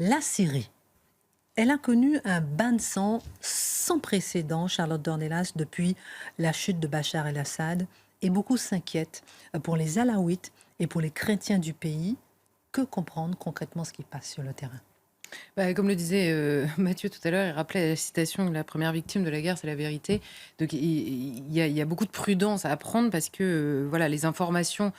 La Syrie, elle a connu un bain de sang sans précédent, Charlotte Dornelas, depuis la chute de Bachar el-Assad. Et beaucoup s'inquiètent pour les Alaouites et pour les chrétiens du pays. Que comprendre concrètement ce qui passe sur le terrain? Comme le disait Mathieu tout à l'heure, il rappelait la citation: «La première victime de la guerre, c'est la vérité». Donc il y a beaucoup de prudence à prendre parce que, voilà, les informations,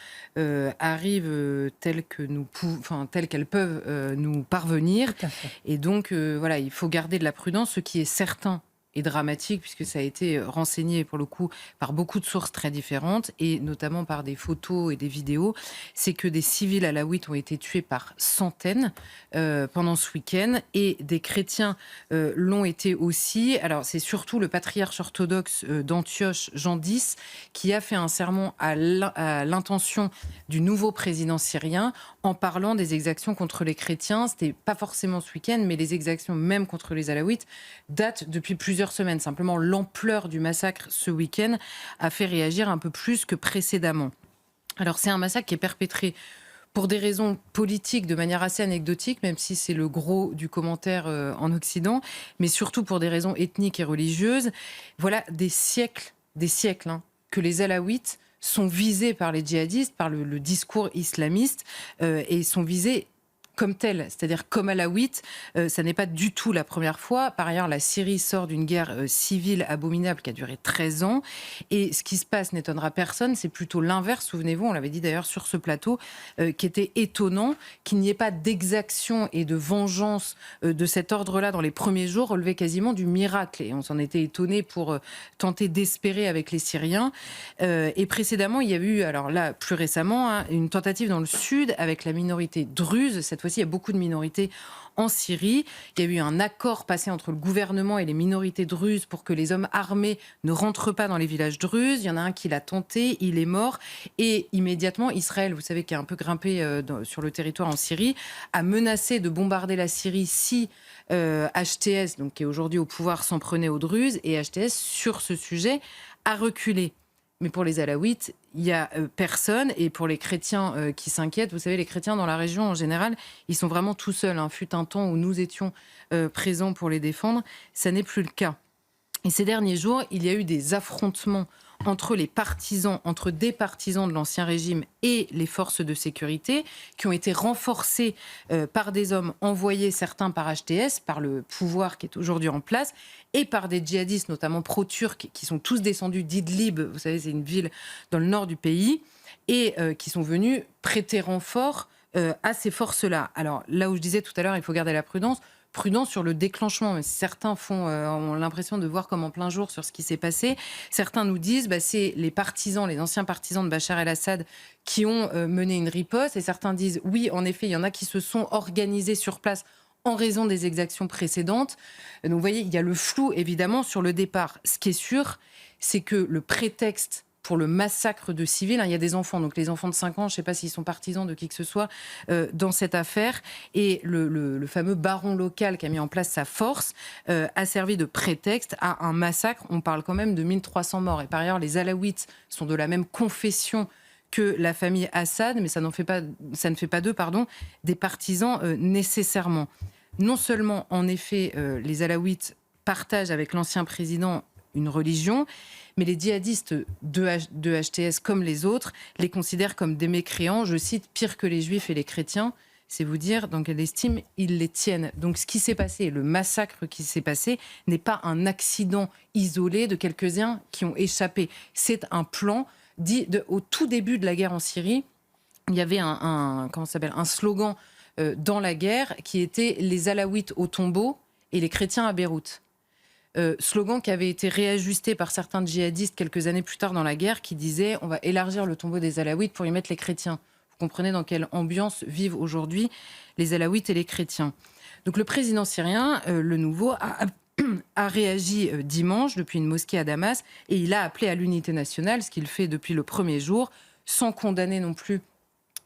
arrivent, telles qu'elles peuvent, nous parvenir. Tout à fait. Et donc voilà, il faut garder de la prudence. Ce qui est certain et dramatique, puisque ça a été renseigné pour le coup par beaucoup de sources très différentes et notamment par des photos et des vidéos, c'est que des civils alaouites ont été tués par centaines pendant ce week-end, et des chrétiens l'ont été aussi. Alors c'est surtout le patriarche orthodoxe d'Antioche, Jean X, qui a fait un sermon à l'intention du nouveau président syrien en parlant des exactions contre les chrétiens. C'était pas forcément ce week-end, mais les exactions même contre les alaouites datent depuis plusieurs semaines. Simplement, l'ampleur du massacre ce week-end a fait réagir un peu plus que précédemment. Alors c'est un massacre qui est perpétré pour des raisons politiques de manière assez anecdotique, même si c'est le gros du commentaire en Occident, mais surtout pour des raisons ethniques et religieuses. Voilà des siècles, hein, que les Alaouites sont visés par les djihadistes, par le discours islamiste, et sont visés comme tels, c'est-à-dire comme alaouites. Ça n'est pas du tout la première fois. Par ailleurs, la Syrie sort d'une guerre civile abominable qui a duré 13 ans. Et ce qui se passe n'étonnera personne, c'est plutôt l'inverse. Souvenez-vous, on l'avait dit d'ailleurs sur ce plateau, qui était étonnant, qu'il n'y ait pas d'exaction et de vengeance de cet ordre-là dans les premiers jours, relevait quasiment du miracle. Et on s'en était étonné pour tenter d'espérer avec les Syriens. Et précédemment, il y a eu, alors là, plus récemment, hein, une tentative dans le sud avec la minorité druze. Cette fois-ci, il y a beaucoup de minorités en Syrie. Il y a eu un accord passé entre le gouvernement et les minorités druzes pour que les hommes armés ne rentrent pas dans les villages druzes. Il y en a un qui l'a tenté, il est mort. Et immédiatement, Israël, vous savez, qui a un peu grimpé sur le territoire en Syrie, a menacé de bombarder la Syrie si HTS, donc, qui est aujourd'hui au pouvoir, s'en prenait aux druzes. Et HTS, sur ce sujet, a reculé. Mais pour les Alaouites, il n'y a personne. Et pour les chrétiens qui s'inquiètent, vous savez, les chrétiens dans la région, en général, ils sont vraiment tout seuls. Hein. Fut un temps où nous étions présents pour les défendre. Ça n'est plus le cas. Et ces derniers jours, il y a eu des affrontements entre des partisans de l'Ancien Régime et les forces de sécurité, qui ont été renforcés par des hommes envoyés, certains par HTS, par le pouvoir qui est aujourd'hui en place, et par des djihadistes, notamment pro-turcs, qui sont tous descendus d'Idlib, vous savez, c'est une ville dans le nord du pays, et qui sont venus prêter renfort à ces forces-là. Alors là où je disais tout à l'heure, il faut garder la prudence sur le déclenchement. Mais certains ont l'impression de voir comme en plein jour sur ce qui s'est passé. Certains nous disent c'est les anciens partisans de Bachar el-Assad qui ont mené une riposte. Et certains disent oui, en effet, il y en a qui se sont organisés sur place en raison des exactions précédentes. Donc vous voyez, il y a le flou évidemment sur le départ. Ce qui est sûr, c'est que le prétexte pour le massacre de civils, hein, il y a des enfants, donc les enfants de 5 ans, je ne sais pas s'ils sont partisans de qui que ce soit dans cette affaire, et le fameux baron local qui a mis en place sa force a servi de prétexte à un massacre. On parle quand même de 1300 morts, et par ailleurs les Alaouites sont de la même confession que la famille Assad, mais ça ne fait pas d'eux, des partisans nécessairement. Non seulement, en effet, les Alaouites partagent avec l'ancien président une religion, mais les djihadistes de HTS, comme les autres, les considèrent comme des mécréants, je cite, pire que les juifs et les chrétiens. C'est vous dire dans quelle estime ils les tiennent. Donc ce qui s'est passé, le massacre qui s'est passé, n'est pas un accident isolé de quelques-uns qui ont échappé. C'est un plan dit au tout début de la guerre en Syrie. Il y avait un slogan dans la guerre qui était « Les Alaouites au tombeau et les chrétiens à Beyrouth ». Slogan qui avait été réajusté par certains djihadistes quelques années plus tard dans la guerre, qui disait on va élargir le tombeau des Alaouites pour y mettre les chrétiens. Vous comprenez dans quelle ambiance vivent aujourd'hui les Alaouites et les chrétiens. Donc le président syrien, le nouveau, a réagi dimanche depuis une mosquée à Damas, et il a appelé à l'unité nationale, ce qu'il fait depuis le premier jour, sans condamner non plus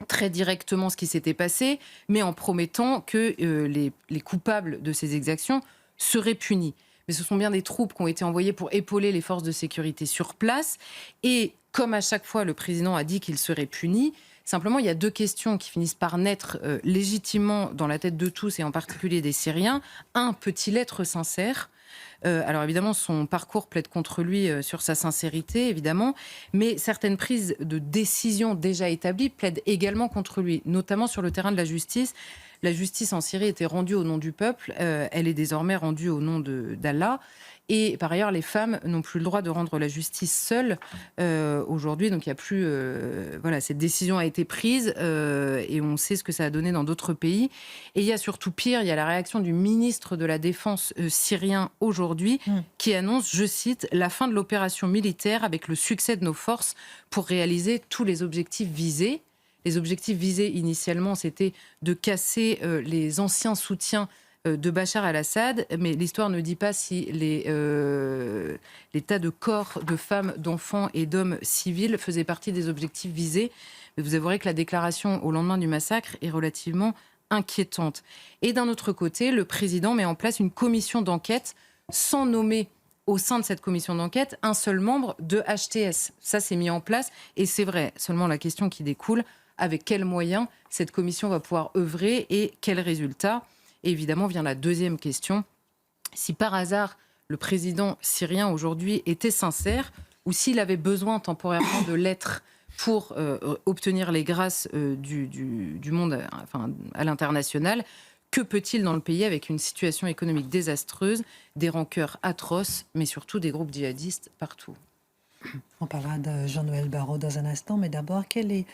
très directement ce qui s'était passé, mais en promettant que les coupables de ces exactions seraient punis. Mais ce sont bien des troupes qui ont été envoyées pour épauler les forces de sécurité sur place. Et comme à chaque fois, le président a dit qu'il serait puni, Simplement, il y a deux questions qui finissent par naître légitimement dans la tête de tous, et en particulier des Syriens. Un, peut-il être sincère ? Alors évidemment, son parcours plaide contre lui sur sa sincérité, évidemment, mais certaines prises de décision déjà établies plaident également contre lui, notamment sur le terrain de la justice. La justice en Syrie était rendue au nom du peuple, elle est désormais rendue au nom d'Allah. Et par ailleurs, les femmes n'ont plus le droit de rendre la justice seules aujourd'hui. Donc il n'y a plus... voilà, cette décision a été prise et on sait ce que ça a donné dans d'autres pays. Et il y a surtout pire, il y a la réaction du ministre de la Défense syrien aujourd'hui qui annonce, je cite, la fin de l'opération militaire avec le succès de nos forces pour réaliser tous les objectifs visés. Les objectifs visés initialement, c'était de casser les anciens soutiens de Bachar el-Assad, mais l'histoire ne dit pas si les tas de corps de femmes, d'enfants et d'hommes civils faisaient partie des objectifs visés. Mais vous avouerez que la déclaration au lendemain du massacre est relativement inquiétante. Et d'un autre côté, le président met en place une commission d'enquête sans nommer au sein de cette commission d'enquête un seul membre de HTS. Ça, c'est mis en place et c'est vrai. Seulement la question qui découle, avec quels moyens cette commission va pouvoir œuvrer et quels résultats ? Et évidemment, vient la deuxième question. Si par hasard, le président syrien aujourd'hui était sincère, ou s'il avait besoin temporairement de l'être pour obtenir les grâces du monde à l'international, que peut-il dans le pays avec une situation économique désastreuse, des rancœurs atroces, mais surtout des groupes djihadistes partout ? On parlera de Jean-Noël Barrot dans un instant, mais d'abord, quelle est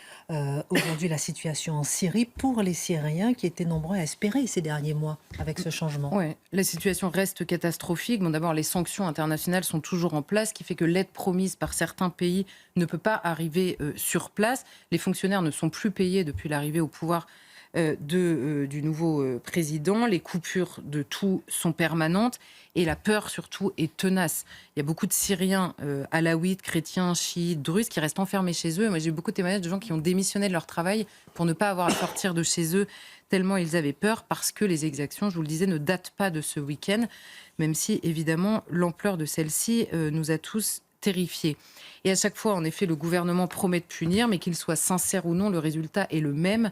aujourd'hui la situation en Syrie pour les Syriens qui étaient nombreux à espérer ces derniers mois avec ce changement ? Oui, la situation reste catastrophique. Bon, d'abord, les sanctions internationales sont toujours en place, ce qui fait que l'aide promise par certains pays ne peut pas arriver sur place. Les fonctionnaires ne sont plus payés depuis l'arrivée au pouvoir du nouveau président. Les coupures de tout sont permanentes et la peur surtout est tenace. Il y a beaucoup de Syriens alaouites, chrétiens, chiites, druzes qui restent enfermés chez eux. Moi, j'ai eu beaucoup de témoignages de gens qui ont démissionné de leur travail pour ne pas avoir à sortir de chez eux tellement ils avaient peur, parce que les exactions, je vous le disais, ne datent pas de ce week-end, même si évidemment l'ampleur de celle-ci nous a tous terrifiés. Et à chaque fois, en effet, le gouvernement promet de punir, mais qu'il soit sincère ou non, le résultat est le même.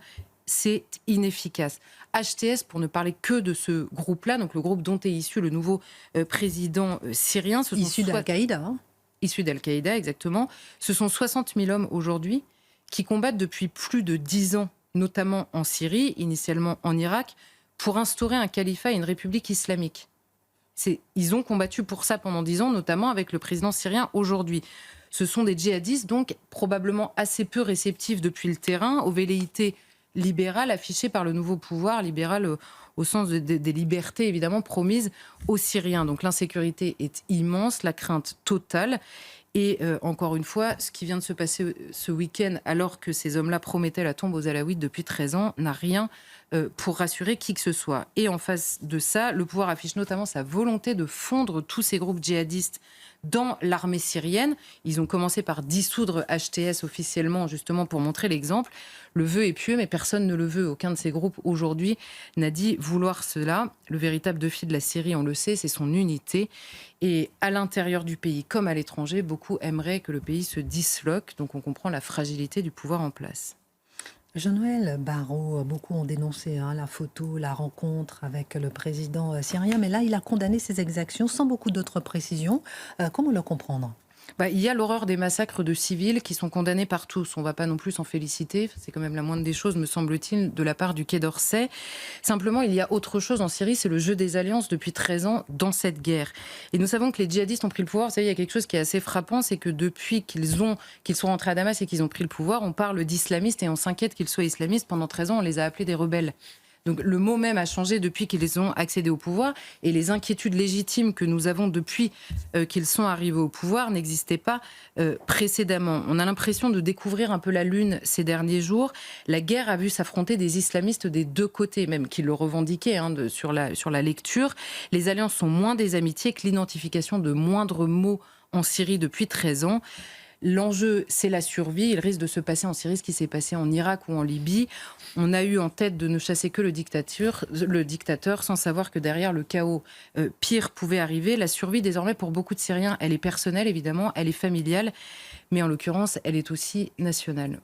C'est inefficace. HTS, pour ne parler que de ce groupe-là, donc le groupe dont est issu le nouveau président syrien. Issu d'Al-Qaïda. Issu d'Al-Qaïda, exactement. Ce sont 60 000 hommes aujourd'hui qui combattent depuis plus de 10 ans, notamment en Syrie, initialement en Irak, pour instaurer un califat et une république islamique. Ils ont combattu pour ça pendant 10 ans, notamment avec le président syrien aujourd'hui. Ce sont des djihadistes, donc probablement assez peu réceptifs depuis le terrain aux velléités libéral affiché par le nouveau pouvoir, libéral au sens des libertés évidemment promises aux Syriens. Donc l'insécurité est immense, la crainte totale. Et encore une fois, ce qui vient de se passer ce week-end, alors que ces hommes-là promettaient la tombe aux Alaouites depuis 13 ans, n'a rien pour rassurer qui que ce soit. Et en face de ça, le pouvoir affiche notamment sa volonté de fondre tous ces groupes djihadistes dans l'armée syrienne. Ils ont commencé par dissoudre HTS officiellement, justement pour montrer l'exemple. Le vœu est pieux, mais personne ne le veut. Aucun de ces groupes aujourd'hui n'a dit vouloir cela. Le véritable défi de la Syrie, on le sait, c'est son unité. Et à l'intérieur du pays comme à l'étranger, beaucoup aimeraient que le pays se disloque. Donc on comprend la fragilité du pouvoir en place. Jean-Noël Barrot, beaucoup ont dénoncé la photo, la rencontre avec le président syrien, mais là, il a condamné ces exactions sans beaucoup d'autres précisions. Comment le comprendre ? Il y a l'horreur des massacres de civils qui sont condamnés par tous. On ne va pas non plus s'en féliciter. C'est quand même la moindre des choses, me semble-t-il, de la part du Quai d'Orsay. Simplement, il y a autre chose en Syrie, c'est le jeu des alliances depuis 13 ans dans cette guerre. Et nous savons que les djihadistes ont pris le pouvoir. Vous savez, il y a quelque chose qui est assez frappant, c'est que depuis qu'ils sont rentrés à Damas et qu'ils ont pris le pouvoir, on parle d'islamistes et on s'inquiète qu'ils soient islamistes. Pendant 13 ans, on les a appelés des rebelles. Donc le mot même a changé depuis qu'ils ont accédé au pouvoir, et les inquiétudes légitimes que nous avons depuis qu'ils sont arrivés au pouvoir n'existaient pas précédemment. On a l'impression de découvrir un peu la lune ces derniers jours. La guerre a vu s'affronter des islamistes des deux côtés, même qui le revendiquaient sur la lecture. Les alliances sont moins des amitiés que l'identification de moindres mots en Syrie depuis 13 ans. L'enjeu, c'est la survie. Il risque de se passer en Syrie ce qui s'est passé en Irak ou en Libye. On a eu en tête de ne chasser que le dictateur, sans savoir que derrière le chaos pire pouvait arriver. La survie, désormais, pour beaucoup de Syriens, elle est personnelle, évidemment, elle est familiale, mais en l'occurrence, elle est aussi nationale.